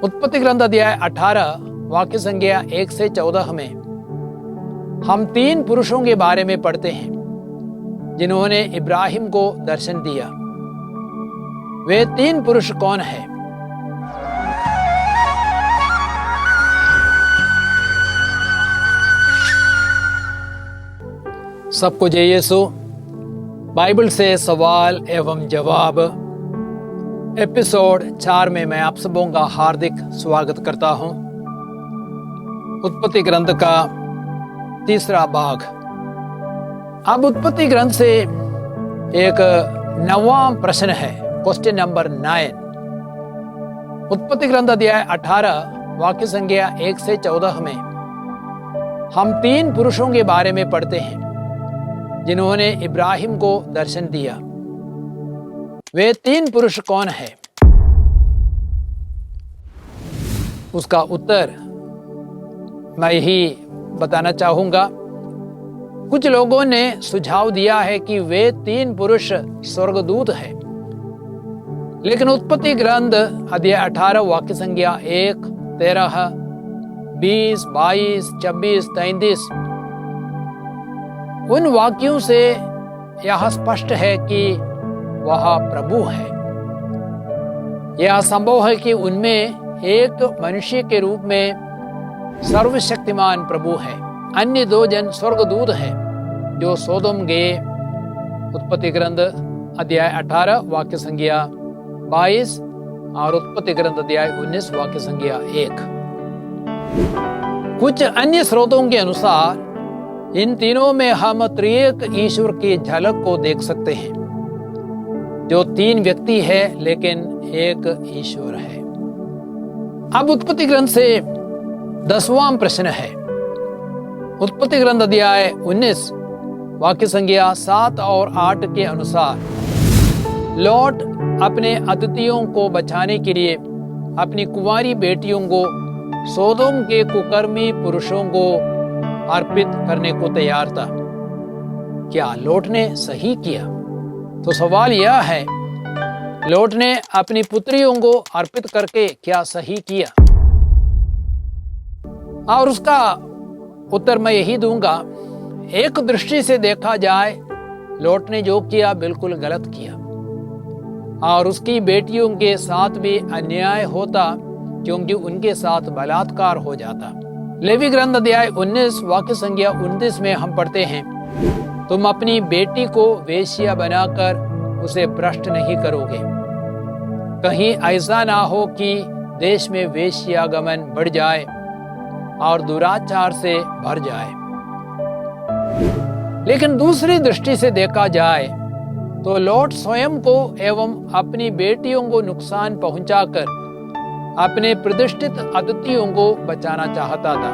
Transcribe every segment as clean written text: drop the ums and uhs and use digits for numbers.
उत्पत्ति ग्रंथ अध्याय 18 वाक्य संख्या 1 से 14 में हम 3 पुरुषों के बारे में पढ़ते हैं जिन्होंने इब्राहिम को दर्शन दिया। वे 3 पुरुष कौन हैं? सबको जय यीशु। बाइबल से सवाल एवं जवाब एपिसोड 4 में मैं आप सबों का हार्दिक स्वागत करता हूं। उत्पत्ति ग्रंथ का 3रा भाग। अब उत्पत्ति ग्रंथ से एक 9वां प्रश्न है, क्वेश्चन नंबर 9। उत्पत्ति ग्रंथ अध्याय 18 वाक्य संख्या 1 से 14 में हम 3 पुरुषों के बारे में पढ़ते हैं जिन्होंने इब्राहिम को दर्शन दिया। वे 3 पुरुष कौन हैं? उसका उत्तर मैं यही बताना चाहूंगा। कुछ लोगों ने सुझाव दिया है कि वे 3 पुरुष स्वर्गदूत हैं, लेकिन उत्पत्ति ग्रंथ अध्याय 18 वाक्य संख्या 1, 13, 20, 22, 26, 33 उन वाक्यों से यह स्पष्ट है कि वह प्रभु है। यह संभव है कि उनमें एक मनुष्य के रूप में सर्वशक्तिमान प्रभु है। अन्य 2 जन स्वर्गदूत हैं जो सोदोम गए। उत्पत्ति ग्रंथ अध्याय 18 वाक्य संख्या 22 और उत्पत्ति ग्रंथ अध्याय 19 वाक्य संख्या 1। कुछ अन्य स्रोतों के अनुसार इन तीनों में हम त्रिएक ईश्वर की झलक को देख सकते हैं, जो 3 व्यक्ति है लेकिन एक ईश्वर है। अब उत्पत्ति ग्रंथ से 10वां प्रश्न है। उत्पत्ति ग्रंथ अध्याय 19 वाक्य संख्या 7 और 8 के अनुसार लॉट अपने अतिथियों को बचाने के लिए अपनी कुंवारी बेटियों को सोदोम के कुकर्मी पुरुषों को अर्पित करने को तैयार था। क्या लॉट ने सही किया? तो सवाल यह है, लॉट ने अपनी पुत्रियों को अर्पित करके क्या सही किया? और उसका उत्तर मैं यही दूंगा। एक दृष्टि से देखा जाए, लॉट ने जो किया बिल्कुल गलत किया और उसकी बेटियों के साथ भी अन्याय होता, क्योंकि उनके साथ बलात्कार हो जाता। लेवी ग्रंथ अध्याय 19 वाक्य संख्या 29 में हम पढ़ते हैं, तुम अपनी बेटी को वेश्या बनाकर उसे भ्रष्ट नहीं करोगे। कहीं ऐसा ना हो कि देश में वेश्यागमन बढ़ जाए और दुराचार से भर जाए। लेकिन दूसरी दृष्टि से देखा जाए तो लॉट स्वयं को एवं अपनी बेटियों को नुकसान पहुंचाकर अपने प्रतिष्ठित अतिथियों को बचाना चाहता था।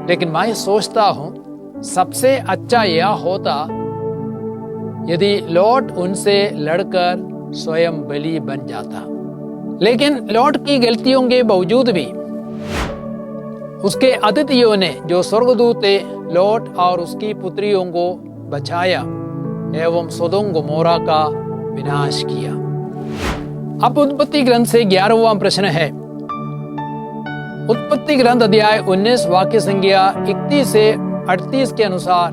लेकिन मैं सोचता हूं सबसे अच्छा यह होता यदि लॉट उनसे लड़कर स्वयं बलि बन जाता। लेकिन लॉट की गलतियों के बावजूद भी उसके अतिथियों ने, जो स्वर्गदूत थे, लॉट और उसकी पुत्रियों को बचाया एवं सोदोम गोमोरा का विनाश किया। अब उत्पत्ति ग्रंथ से 11वां प्रश्न है। उत्पत्ति ग्रंथ अध्याय 19 वाक्य संख्या 31 से 38 के अनुसार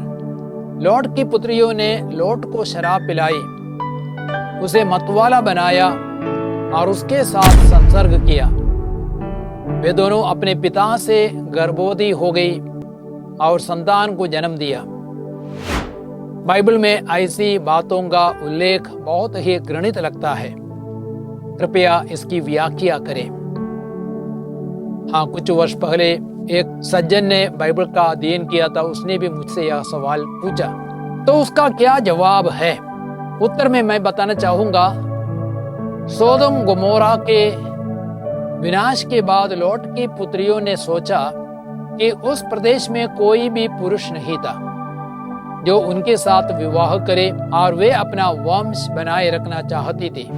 लॉट की पुत्रियों ने लॉट को शराब पिलाई, उसे मतवाला बनाया और उसके साथ संसर्ग किया। वे दोनों अपने पिता से गर्भवती हो गई और संतान को जन्म दिया। बाइबल में ऐसी बातों का उल्लेख बहुत ही घृणित लगता है। कृपया इसकी व्याख्या करें। हाँ, कुछ वर्ष पहले एक सज्जन ने बाइबल का अध्ययन किया था। उसने भी मुझसे यह सवाल पूछा, तो उसका क्या जवाब है? उत्तर में मैं बताना चाहूंगा, सोदोम गोमोरा के विनाश के बाद लॉट की पुत्रियों ने सोचा कि उस प्रदेश में कोई भी पुरुष नहीं था जो उनके साथ विवाह करे, और वे अपना वंश बनाए रखना चाहती थी।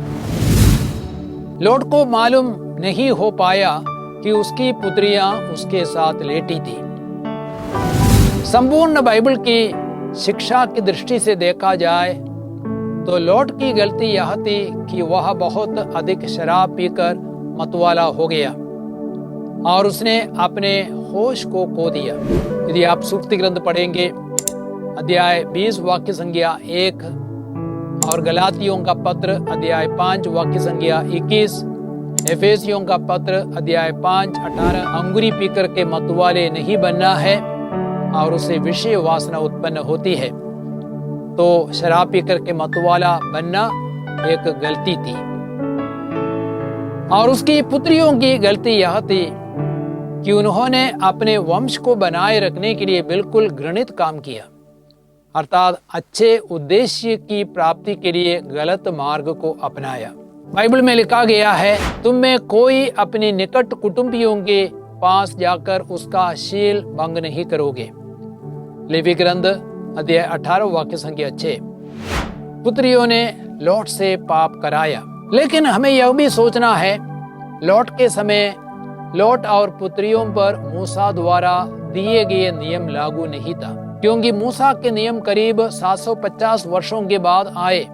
लॉट को मालूम नहीं हो पाया कि उसकी पुत्रियां उसके साथ लेटी थी। संपूर्ण बाइबल की शिक्षा की दृष्टि से देखा जाए तो लॉट की गलती यह थी कि वह बहुत अधिक शराब पीकर मतवाला हो गया और उसने अपने होश को खो दिया। यदि आप सूक्ति ग्रंथ पढ़ेंगे अध्याय 20 वाक्य संख्या 1 और गलातियों का पत्र अध्याय 5 वाक्य संख्या 21, एफेसियों का पत्र अध्याय 5 18, अंगूरी पीकर के मतवाले नहीं बनना है और उसे विषय वासना उत्पन्न होती है। तो शराब पीकर के मतवाला बनना एक गलती थी और उसकी पुत्रियों की गलती यह थी कि उन्होंने अपने वंश को बनाए रखने के लिए बिल्कुल घृणित काम किया, अर्थात अच्छे उद्देश्य की प्राप्ति के लिए गलत मार्ग को अपनाया। बाइबल में लिखा गया है, तुम में कोई अपने निकट कुटुंबियों के पास जाकर उसका शील भंग नहीं करोगे। लेवी ग्रंथ अध्याय 18 वाक्य संख्या 6। पुत्रियों ने लौट से पाप कराया, लेकिन हमें यह भी सोचना है लौट के समय लौट और पुत्रियों पर मूसा द्वारा दिए गए नियम लागू नहीं था, क्योंकि मूसा के नियम करीब 750 वर्षों के बाद आए।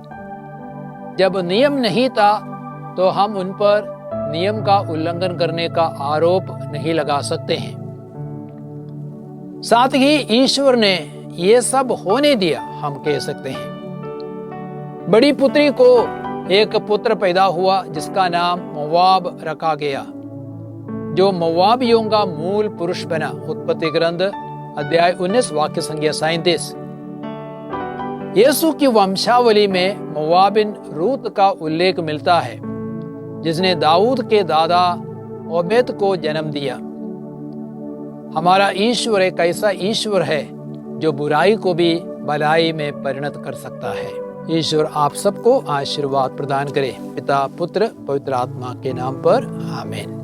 जब नियम नहीं था तो हम उन पर नियम का उल्लंघन करने का आरोप नहीं लगा सकते हैं। साथ ही ईश्वर ने ये सब होने दिया, हम कह सकते हैं। बड़ी पुत्री को एक पुत्र पैदा हुआ जिसका नाम मोवाब रखा गया, जो मोवाबियों का मूल पुरुष बना। उत्पत्ति ग्रंथ अध्याय 19 वाक्य संख्या 37। यीशु की वंशावली में मोवाबिन रूत का उल्लेख मिलता है, जिसने दाऊद के दादा ओबेद को जन्म दिया। हमारा ईश्वर एक ऐसा ईश्वर है जो बुराई को भी भलाई में परिणत कर सकता है। ईश्वर आप सबको आशीर्वाद प्रदान करे। पिता पुत्र पवित्र आत्मा के नाम पर आमीन।